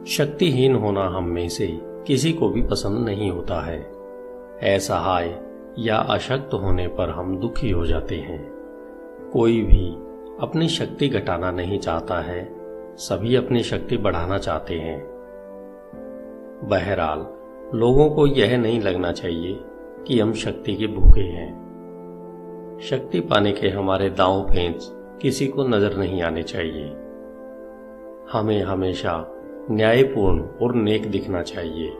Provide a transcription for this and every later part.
शक्तिहीन होना हम में से किसी को भी पसंद नहीं होता है। असहाय या अशक्त होने पर हम दुखी हो जाते हैं। कोई भी अपनी शक्ति घटाना नहीं चाहता है, सभी अपनी शक्ति बढ़ाना चाहते हैं। बहरहाल, लोगों को यह नहीं लगना चाहिए कि हम शक्ति के भूखे हैं। शक्ति पाने के हमारे दांव पेंच किसी को नजर नहीं आने चाहिए। हमें हमेशा न्यायपूर्ण और नेक दिखना चाहिए।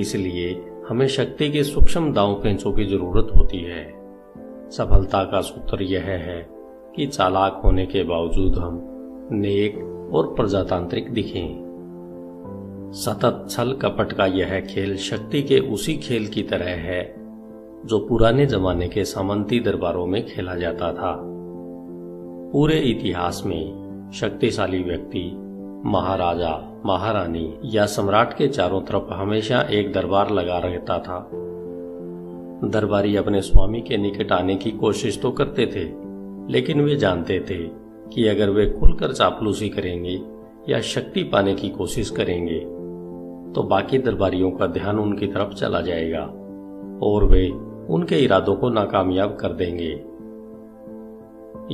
इसलिए हमें शक्ति के सूक्ष्म दांव पेंचों की जरूरत होती है। सफलता का सूत्र यह है कि चालाक होने के बावजूद हम नेक और प्रजातांत्रिक दिखें। सतत छल कपट का यह खेल शक्ति के उसी खेल की तरह है जो पुराने जमाने के सामंती दरबारों में खेला जाता था। पूरे इतिहास में शक्तिशाली व्यक्ति, महाराजा, महारानी या सम्राट के चारों तरफ हमेशा एक दरबार लगा रहता था। दरबारी अपने स्वामी के निकट आने की कोशिश तो करते थे, लेकिन वे जानते थे कि अगर वे खुलकर चापलूसी करेंगे या शक्ति पाने की कोशिश करेंगे तो बाकी दरबारियों का ध्यान उनकी तरफ चला जाएगा और वे उनके इरादों को नाकामयाब कर देंगे।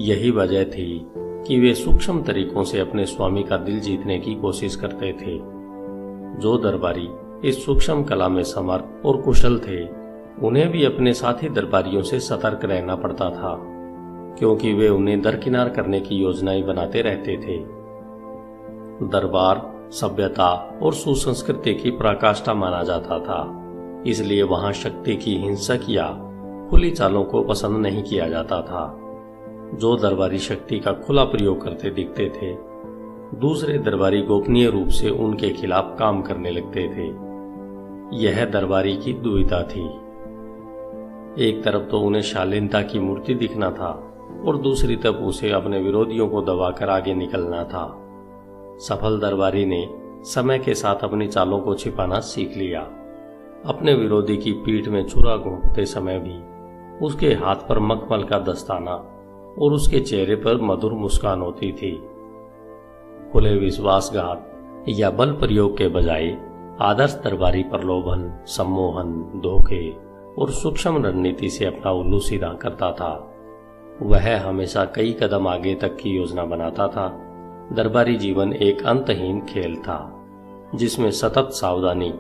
यही वजह थी कि वे सूक्ष्म तरीकों से अपने स्वामी का दिल जीतने की कोशिश करते थे। जो दरबारी इस सूक्ष्म कला में समर्थ और कुशल थे, उन्हें भी अपने साथी दरबारियों से सतर्क रहना पड़ता था, क्योंकि वे उन्हें दरकिनार करने की योजनाएं बनाते रहते थे। दरबार सभ्यता और सुसंस्कृति की पराकाष्ठा माना जाता था, इसलिए वहां शक्ति की हिंसक या खुली चालों को पसंद नहीं किया जाता था। जो दरबारी शक्ति का खुला प्रयोग करते दिखते थे, दूसरे दरबारी गोपनीय रूप से उनके खिलाफ काम करने लगते थे। यह दरबारी की दुविधा थी। एक तरफ तो उन्हें शालीनता की मूर्ति दिखना था और दूसरी तरफ उसे अपने विरोधियों को दबाकर आगे निकलना था। सफल दरबारी ने समय के साथ अपनी चालों को छिपाना सीख लिया। अपने विरोधी की पीठ में छुरा घोंपते समय भी उसके हाथ पर मखमल का दस्ताना और उसके चेहरे पर मधुर मुस्कान होती थी। खुले विश्वासघात या बल प्रयोग के बजाय आदर्श दरबारी प्रलोभन, सम्मोहन, धोखे और सूक्ष्म रणनीति से अपना उल्लू सीधा करता था। वह हमेशा कई कदम आगे तक की योजना बनाता था। दरबारी जीवन एक अंतहीन खेल था, जिसमें सतत सावधानी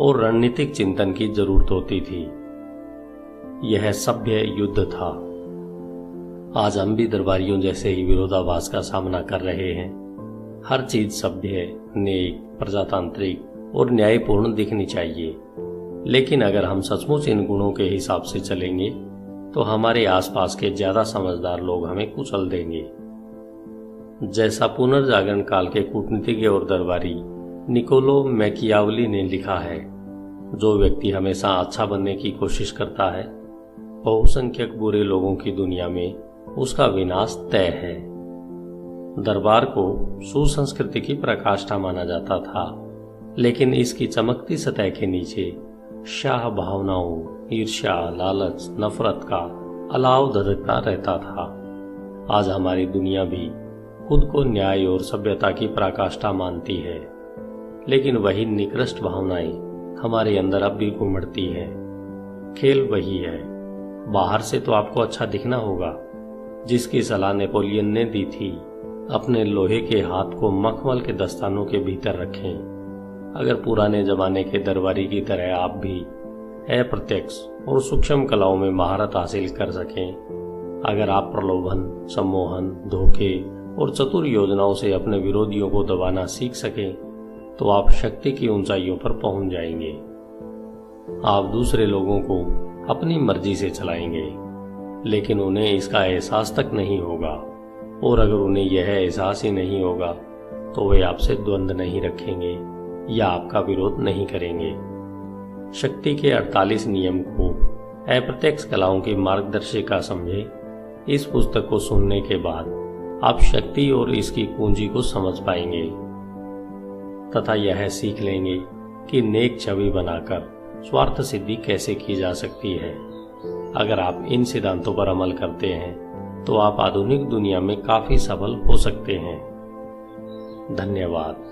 और रणनीतिक चिंतन की जरूरत होती थी। यह सभ्य युद्ध था। आज हम भी दरबारियों जैसे ही विरोधाभास का सामना कर रहे हैं। हर चीज सभ्य, नेक, प्रजातांत्रिक और न्यायपूर्ण दिखनी चाहिए, लेकिन अगर हम सचमुच इन गुणों के हिसाब से चलेंगे तो हमारे आसपास के ज्यादा समझदार लोग हमें कुचल देंगे। जैसा पुनर्जागरण काल के कूटनीतिज्ञ और दरबारी निकोलो मैकियावली ने लिखा है, जो व्यक्ति हमेशा अच्छा बनने की कोशिश करता है, बहुसंख्यक बुरे लोगों की दुनिया में उसका विनाश तय है। दरबार को सुसंस्कृति की पराकाष्ठा माना जाता था, लेकिन इसकी चमकती सतह के नीचे शाह भावनाओं, ईर्ष्या, लालच, नफरत का अलाव धधकता रहता था। आज हमारी दुनिया भी खुद को न्याय और सभ्यता की पराकाष्ठा मानती है, लेकिन वही निकृष्ट भावनाएं हमारे अंदर अब भी उमड़ती हैं। खेल वही है। बाहर से तो आपको अच्छा दिखना होगा, जिसकी सलाह नेपोलियन ने दी थी, अपने लोहे के हाथ को मखमल के दस्तानों के भीतर रखें। अगर पुराने जमाने के दरबारी की तरह आप भी अप्रत्यक्ष और सूक्ष्म कलाओं में महारत हासिल कर सकें, अगर आप प्रलोभन, सम्मोहन, धोखे और चतुर योजनाओं से अपने विरोधियों को दबाना सीख सकें, तो आप शक्ति की ऊंचाइयों पर पहुंच जाएंगे। आप दूसरे लोगों को अपनी मर्जी से चलाएंगे, लेकिन उन्हें इसका एहसास तक नहीं होगा, और अगर उन्हें यह एहसास ही नहीं होगा तो वे आपसे द्वंद्व नहीं रखेंगे या आपका विरोध नहीं करेंगे। शक्ति के 48 नियम को अप्रत्यक्ष कलाओं की मार्गदर्शिका समझे। इस पुस्तक को सुनने के बाद आप शक्ति और इसकी पूंजी को समझ पाएंगे तथा यह सीख लेंगे कि नेक छवि बनाकर स्वार्थ सिद्धि कैसे की जा सकती है। अगर आप इन सिद्धांतों पर अमल करते हैं तो आप आधुनिक दुनिया में काफी सफल हो सकते हैं। धन्यवाद।